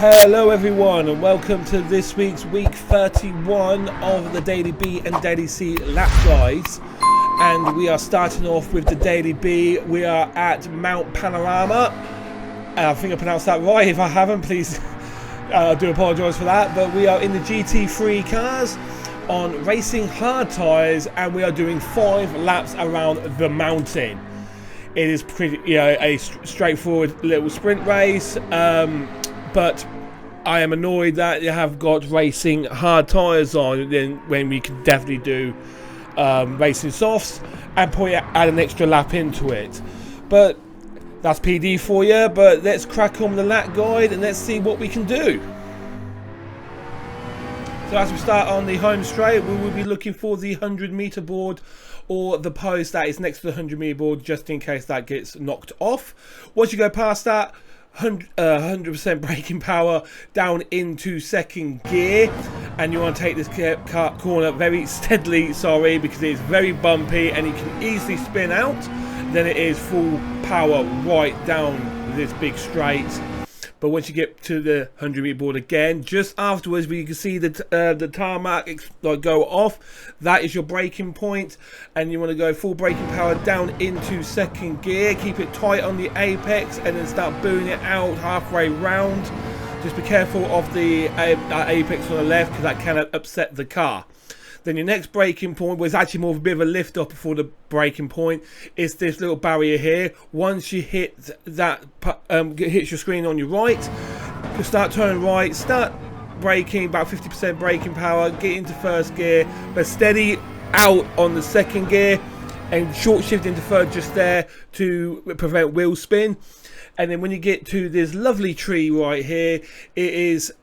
Hello everyone and welcome to this week's week 31 of the Daily B and Daily C lap guides, and we are starting off with the Daily B. We are at Mount Panorama. I think I pronounced that right. If I haven't, please I do apologise for that, but we are in the GT3 cars on racing hard tyres and we are doing 5 laps around the mountain. It is pretty, a straightforward little sprint race, but I am annoyed that you have got racing hard tyres on then when we can definitely do racing softs and probably add an extra lap into it. But that's PD for you, but let's crack on the lap guide and let's see what we can do. So as we start on the home straight, we will be looking for the 100-meter board or the post that is next to the 100-meter board, just in case that gets knocked off. Once you go past that, 100% braking power down into second gear, and you want to take this corner very steadily, because it is very bumpy and you can easily spin out. Then it is full power right down this big straight. But once you get to the 100-meter board again, just afterwards, where you can see the tarmac go off, that is your braking point, and you want to go full braking power down into second gear. Keep it tight on the apex, and then start booing it out halfway round. Just be careful of the apex on the left, because that can upset the car. Then your next braking point was actually more of a bit of a lift off before the braking point. Is this little barrier here. Once you hit that, hits your screen on your right, you start turning right, start braking, about 50% braking power, get into first gear, but steady out on the second gear and short shift into third just there to prevent wheel spin. And then when you get to this lovely tree right here, it is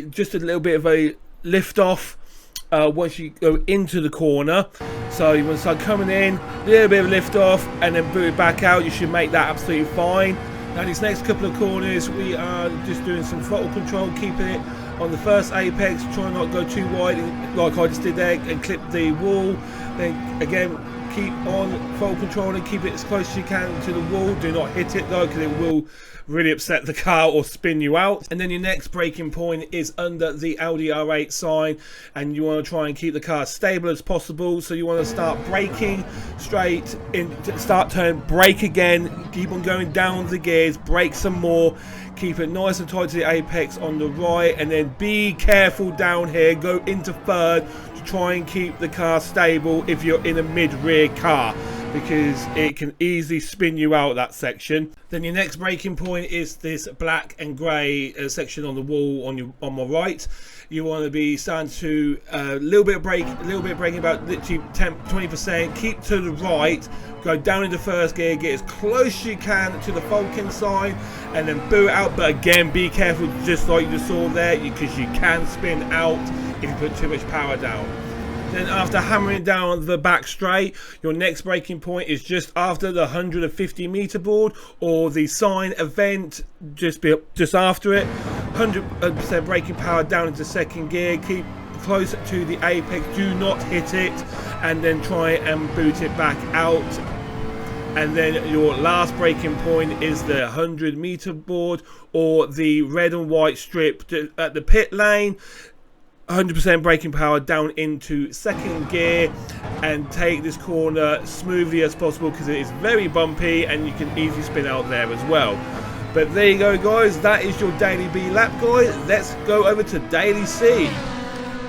just a little bit of a lift off. Once you go into the corner, so you want to start coming in, a little bit of lift off, and then boot it back out. You should make that absolutely fine. Now these next couple of corners, we are just doing some throttle control, keeping it on the first apex, trying not to go too wide, like I just did there, and clip the wall. Then again, keep on throttle control and keep it as close as you can to the wall. Do not hit it though, because it will really upset the car or spin you out. And then your next braking point is under the Audi R8 sign, and you want to try and keep the car stable as possible. So you want to start braking straight in, start turn, brake again, keep on going down the gears, brake some more, keep it nice and tight to the apex on the right, and then be careful down here, go into third to try and keep the car stable if you're in a mid-rear car, because it can easily spin you out that section. Then your next braking point is this black and grey section on the wall on my right. You want to be starting to a little bit of braking, about literally 20%. Keep to the right, go down into first gear, get as close as you can to the Falcon sign, and then boot out. But again, be careful, just like you just saw there, because you can spin out if you put too much power down. Then after hammering down the back straight, your next braking point is just after the 150-meter board or the sign event, just after it. 100% braking power down into second gear, keep close to the apex, do not hit it, and then try and boot it back out. And then your last braking point is the 100-meter board or the red and white strip at the pit lane. 100% braking power down into second gear and take this corner smoothly as possible, because it is very bumpy and you can easily spin out there as well. But there you go guys, that is your Daily B lap guide. Let's go over to Daily C.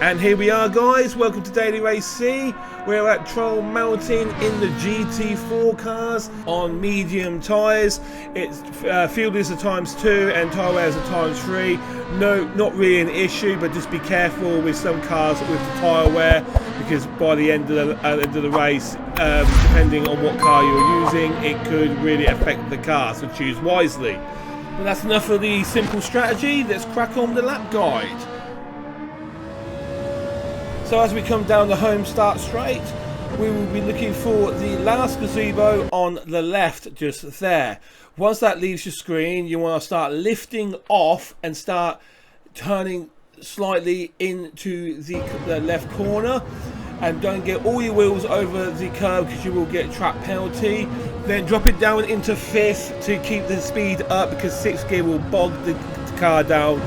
And here we are guys, welcome to Daily Race C. We're at Troll Mountain in the GT4 cars on medium tyres. It's field is a ×2 and tyre wear is a ×3. No, not really an issue, but just be careful with some cars with the tyre wear, because by the end of the race, depending on what car you're using, it could really affect the car, so choose wisely. But that's enough of the simple strategy. Let's crack on the lap guide. So as we come down the home start straight, we will be looking for the last gazebo on the left, just there. Once that leaves your screen, you want to start lifting off and start turning slightly into the left corner, and don't get all your wheels over the curb because you will get track penalty. Then drop it down into fifth to keep the speed up, because sixth gear will bog the car down.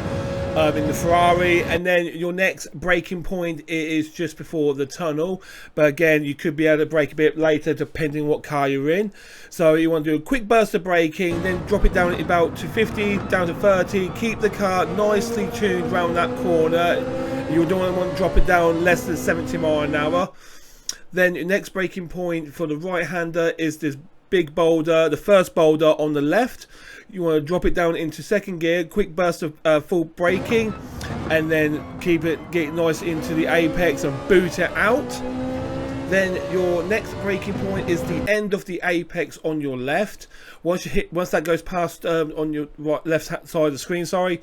in the Ferrari, and then your next braking point is just before the tunnel, but again you could be able to brake a bit later depending on what car you're in. So you want to do a quick burst of braking, then drop it down about to 50, down to 30, keep the car nicely tuned around that corner. You don't want to drop it down less than 70 miles an hour. Then your next braking point for the right hander is this big boulder, the first boulder on the left. You want to drop it down into second gear, quick burst of full braking, and then get it nice into the apex and boot it out. Then your next braking point is the end of the apex on your left. Once that goes past on your left side of the screen, sorry,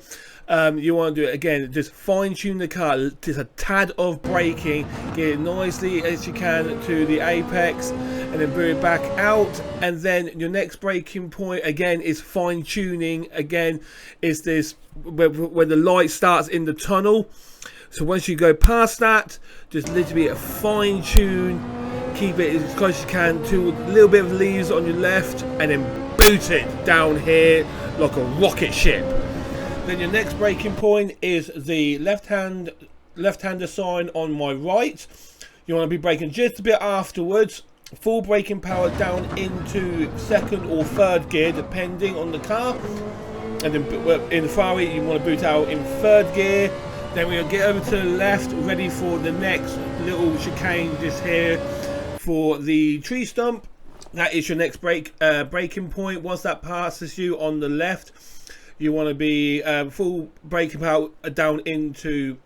you want to do it again. Just fine tune the car, just a tad of braking, get it nicely as you can to the apex, and then boot it back out. And then your next braking point again is fine tuning. Again, is this when the light starts in the tunnel. So once you go past that, just literally a fine tune, keep it as close as you can to a little bit of leaves on your left, and then boot it down here like a rocket ship. Then your next braking point is the left-hander sign on my right. You want to be braking just a bit afterwards. Full braking power down into second or third gear depending on the car. And then in the Ferrari you want to boot out in third gear. Then we'll get over to the left, ready for the next little chicane just here for the tree stump. That is your next braking point. Once that passes you on the left, you want to be full braking power down into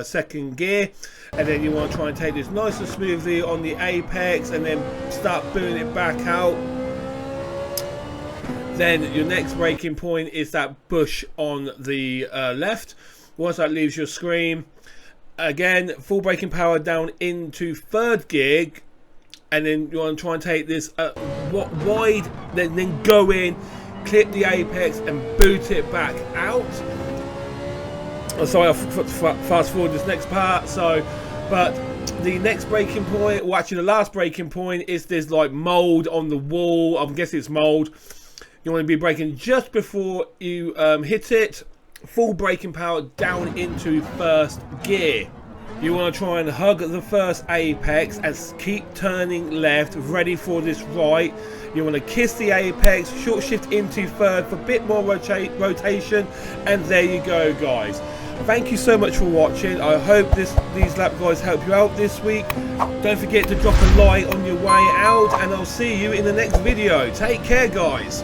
second gear, and then you want to try and take this nice and smoothly on the apex, and then start booting it back out. Then your next braking point is that bush on the left. Once that leaves your screen, again full braking power down into third gear, and then you want to try and take this wide, then go in, clip the apex and boot it back out. Oh, sorry, I'll fast forward this next part. But the next braking point, or actually the last braking point, is this like mold on the wall. I'm guessing it's mold. You want to be braking just before you hit it. Full braking power down into first gear. You want to try and hug the first apex and keep turning left, ready for this right. You want to kiss the apex, short shift into third for a bit more rotation, and there you go, guys. Thank you so much for watching. I hope these lap guides help you out this week. Don't forget to drop a like on your way out, and I'll see you in the next video. Take care, guys.